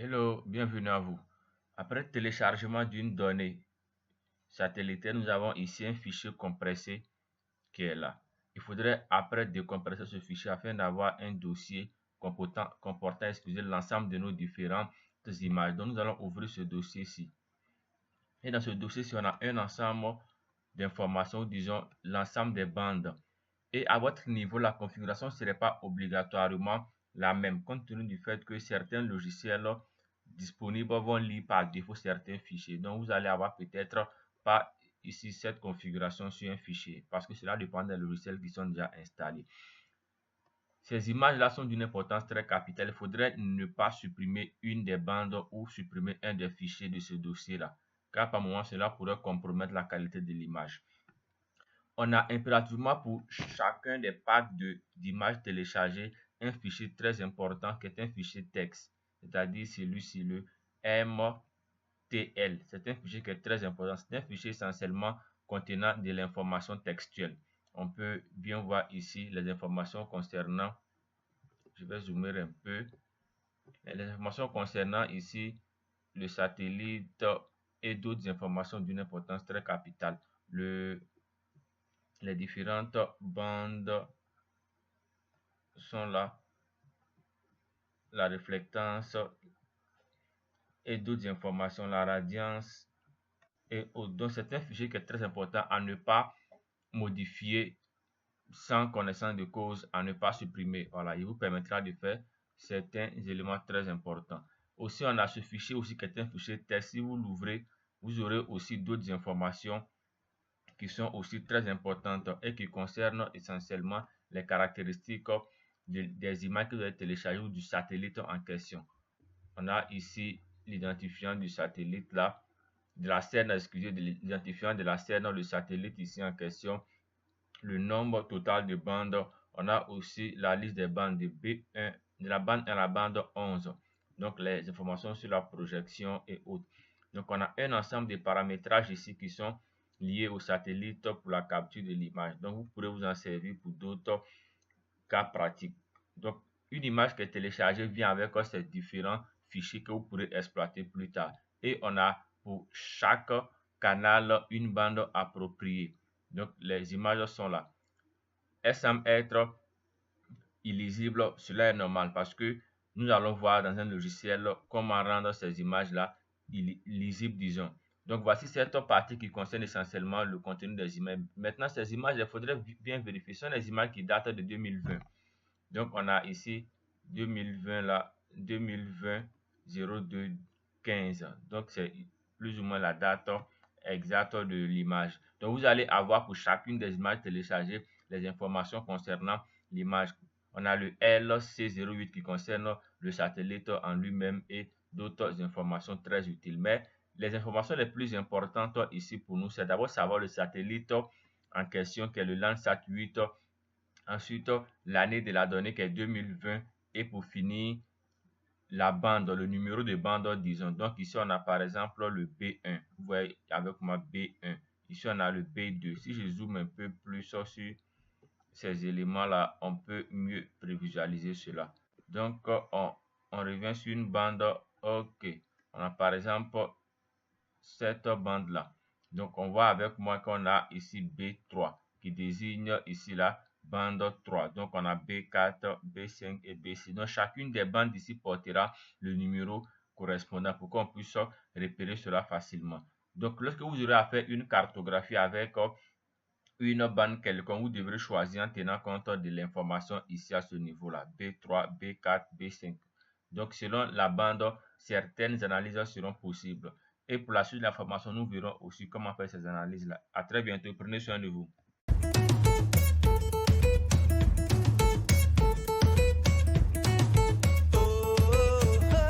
Hello, bienvenue à vous. Après téléchargement d'une donnée satellitaire, nous avons ici un fichier compressé qui est là. Il faudrait après décompresser ce fichier afin d'avoir un dossier comportant l'ensemble de nos différentes images. Donc nous allons ouvrir ce dossier-ci. Et dans ce dossier-ci, on a un ensemble d'informations, disons l'ensemble des bandes. Et à votre niveau, la configuration ne serait pas obligatoirement la même, compte tenu du fait que certains logiciels disponibles vont lire par défaut certains fichiers. Donc, vous allez avoir peut-être pas ici cette configuration sur un fichier, parce que cela dépend des logiciels qui sont déjà installés. Ces images-là sont d'une importance très capitale. Il faudrait ne pas supprimer une des bandes ou supprimer un des fichiers de ce dossier-là, car par moment, cela pourrait compromettre la qualité de l'image. On a impérativement pour chacun des packs d'images téléchargées un fichier très important qui est un fichier texte, c'est-à-dire celui-ci, le MTL. C'est un fichier qui est très important. C'est un fichier essentiellement contenant de l'information textuelle. On peut bien voir ici les informations concernant, je vais zoomer un peu, les informations concernant ici le satellite et d'autres informations d'une importance très capitale. Les différentes bandes sont là, la réflectance et d'autres informations, la radiance et autres. Donc, c'est un fichier qui est très important à ne pas modifier sans connaissance de cause, à ne pas supprimer. Voilà, il vous permettra de faire certains éléments très importants. Aussi, on a ce fichier aussi qui est un fichier texte. Si vous l'ouvrez, vous aurez aussi d'autres informations qui sont aussi très importantes et qui concernent essentiellement les caractéristiques des images que vous avez téléchargées ou du satellite en question. On a ici l'identifiant du satellite là, de la scène, excusez, de l'identifiant de la scène, le satellite ici en question, le nombre total de bandes. On a aussi la liste des bandes de B1, de la bande 1 à la bande 11. Donc les informations sur la projection et autres. Donc on a un ensemble de paramétrages ici qui sont liés au satellite pour la capture de l'image. Donc vous pourrez vous en servir pour d'autres cas pratiques. Donc une image qui est téléchargée vient avec ces différents fichiers que vous pourrez exploiter plus tard. Et on a pour chaque canal une bande appropriée. Donc les images sont là. Elles semblent être illisibles, cela est normal parce que nous allons voir dans un logiciel comment rendre ces images-là lisibles, disons. Donc voici cette partie qui concerne essentiellement le contenu des images. Maintenant, ces images, il faudrait bien vérifier. Ce sont les images qui datent de 2020. Donc on a ici 2020 là, 2020 02 15. Donc c'est plus ou moins la date exacte de l'image. Donc vous allez avoir pour chacune des images téléchargées les informations concernant l'image. On a le LC08 qui concerne le satellite en lui-même et d'autres informations très utiles. Mais les informations les plus importantes ici pour nous, c'est d'abord savoir le satellite en question qui est le Landsat 8. Ensuite, l'année de la donnée qui est 2020 et pour finir, la bande, le numéro de bande, disons. Donc ici, on a par exemple le B1. Vous voyez avec moi B1. Ici, on a le B2. Si je zoome un peu plus sur ces éléments-là, on peut mieux prévisualiser cela. Donc, on revient sur une bande. OK. On a par exemple cette bande-là. Donc, on voit avec moi qu'on a ici B3 qui désigne ici la bande 3. Donc, on a B4, B5 et B6. Donc, chacune des bandes ici portera le numéro correspondant pour qu'on puisse repérer cela facilement. Donc, lorsque vous aurez à faire une cartographie avec une bande quelconque, vous devrez choisir en tenant compte de l'information ici à ce niveau-là, B3, B4, B5. Donc, selon la bande, certaines analyses seront possibles. Et pour la suite de l'information, nous verrons aussi comment faire ces analyses-là. À très bientôt. Prenez soin de vous.